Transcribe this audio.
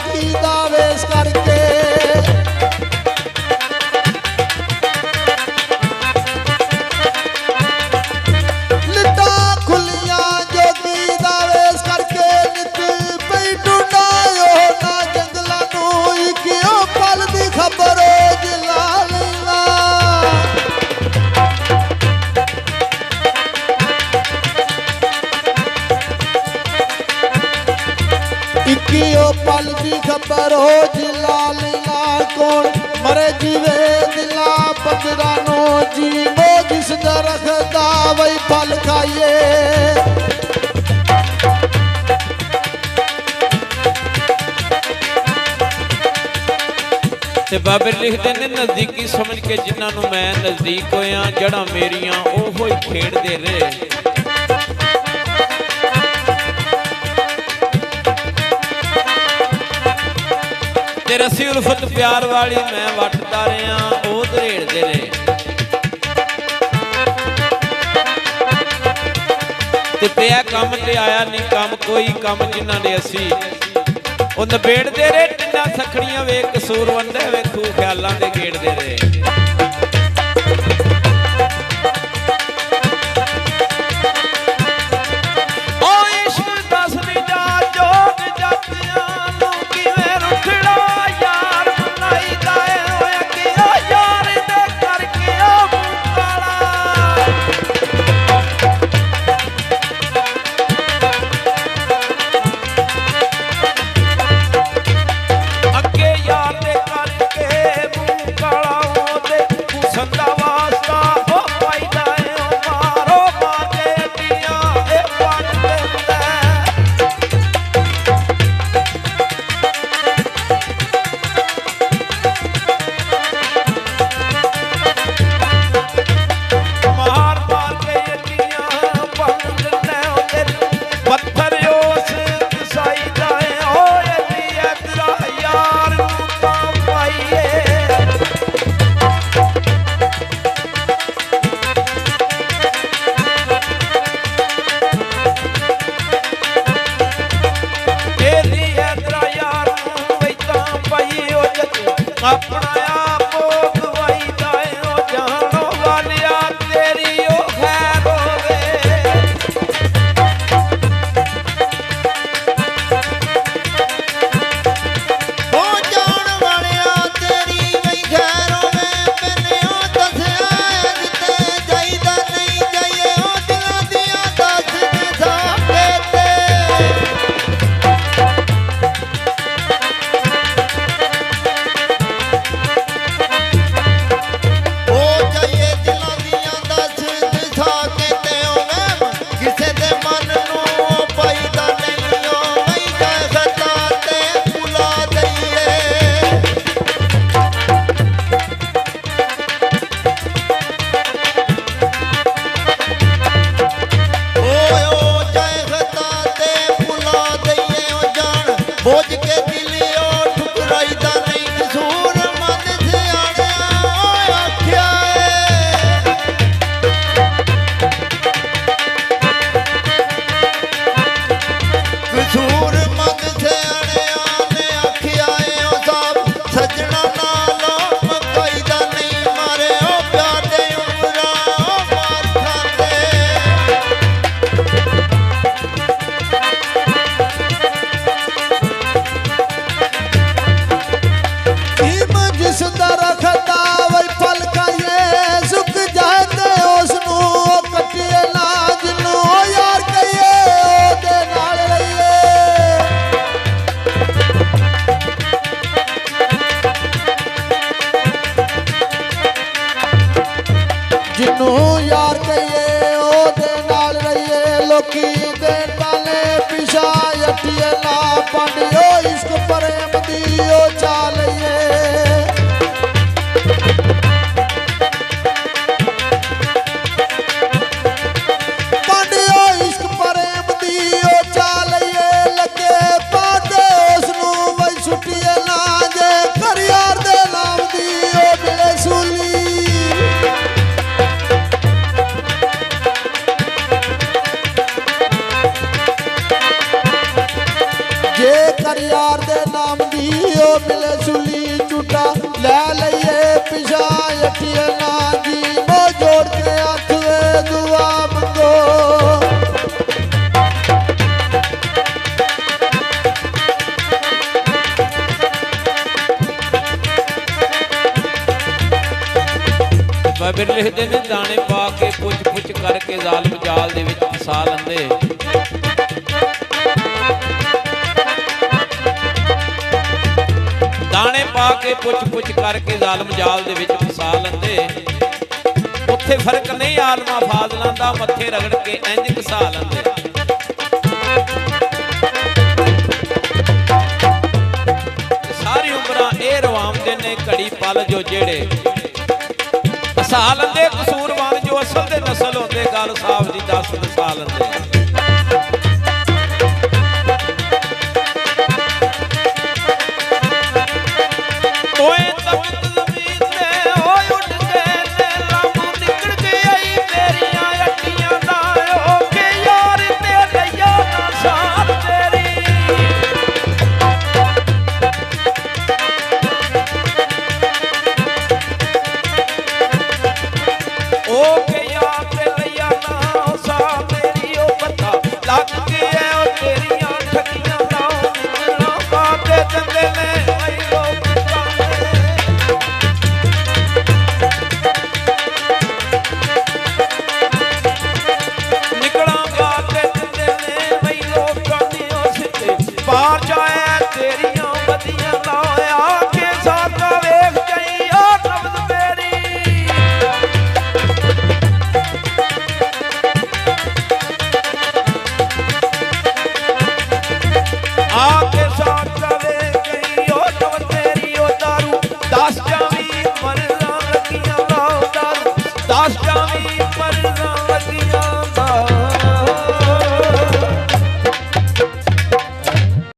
जोगी दा वेश करके लिटा खुलियां जोगी दा वेश करके नित पई ढूंढायो ना जंगलां नूं इक्कियो पल दी खबर जिला लेना इक्कियो पल की खबर हो जिला लीला कौन मरे जीवे दिला पदरा नो जीवो जिस रखदा वही फल खाइए। ते बाबे लिखते ने नजदीकी समझ के जिन्होंने मैं नजदीक होया जड़ा मेरिया ओहो ही खेड़ते रहे। ते रस्सी उल्फत प्यार वाली मैं वटदा रहा वो दरेड़ते रहे। ते पिया कम ते आया नहीं कम कोई कम जिन्हां दे असी ਉਹ ਨਬੇੜਦੇ ਰਹੇ ਟਿੰਡਾ ਸਖਣੀਆਂ ਵੇ ਕਸੂਰ ਵੰਡੇ ਵੇਖੂ ਖਿਆਲਾਂ ਦੇ ਗੇੜਦੇ ਰਹੇ। ਓ ਇਸ਼ਕ ਦੱਸਦੀ ਜਾ ਜੋਗ ਜੱਟਿਆਂ ਨੂੰ ਕਿਵੇਂ ਰੁੱਠੜਾ ਯਾਰ ਮਨਾਈਦਾ ਏ ਹੋਇਆ ਕਿ ਉਹ ਯਾਰ ਦੇ ਕਰਕੇ ਉਹ ਕਾਲਾ अपना आप गवाई जाए ओ जानो वालिया तेरी ओ खैर होवे। ओ जान वालिया तेरी वही खैर होवे मैंने ओ दसया जिते जाईदा नहीं जाइए ओ दिलां दियां दस दिशा ते जिन्हों यार कहिए ओदे नाल रहिए लोकी दे ताले पिछा अठिए ना पांडियो इश्क प्रेम दी ओ चालिए। पांडियो इश्क प्रेम दी ओ चालिए लगे पांडे उसनू वही सुटिए ना जे कर यार दे नाम दी ओ मिले सूली। यार दे नाम दी ओ मिले सुली झूठा ले लइए पिछा अखिए ना जी मो जोड़ के हथ वे दुआ मंगो ਬਾਬੇ ਲਿਖਦੇ ਨੇ ਦਾਣੇ ਪਾ ਕੇ ਪੁੱਛ ਕਰਕੇ ਜ਼ਾਲਮ ਜਾਲ ਦੇ ਵਿੱਚ ਫਸਾ ਲੈਂਦੇ। ਦਾਣੇ ਪਾ ਕੇ ਪੁੱਛ ਕਰਕੇ ਜ਼ਾਲਮ ਜਾਲ ਦੇ ਵਿੱਚ ਫਸਾ ਲੈਂਦੇ। ਉੱਥੇ ਫਰਕ ਨਹੀਂ ਆਲਮਾ ਫਾਜ਼ਲਾਂ ਦਾ ਮੱਥੇ ਰਗੜ ਕੇ ਇੰਜ ਘਸਾ ਲੈਂਦੇ। ਸਾਰੀ ਉਮਰਾਂ ਇਹ ਰਵਾਉਂਦੇ ਨੇ ਘੜੀ ਪਲ ਜੋ ਜਿਹੜੇ ਹਸਾ ਲੈਂਦੇ ਕਸੂਰਵਾਨ ਜੋ ਅਸਲ ਦੇ ਨਸਲ ਹੁੰਦੇ ਗੱਲ ਸਾਫ ਦੀ ਦੱਸ ਦਸਾ ਲੈਂਦੇ।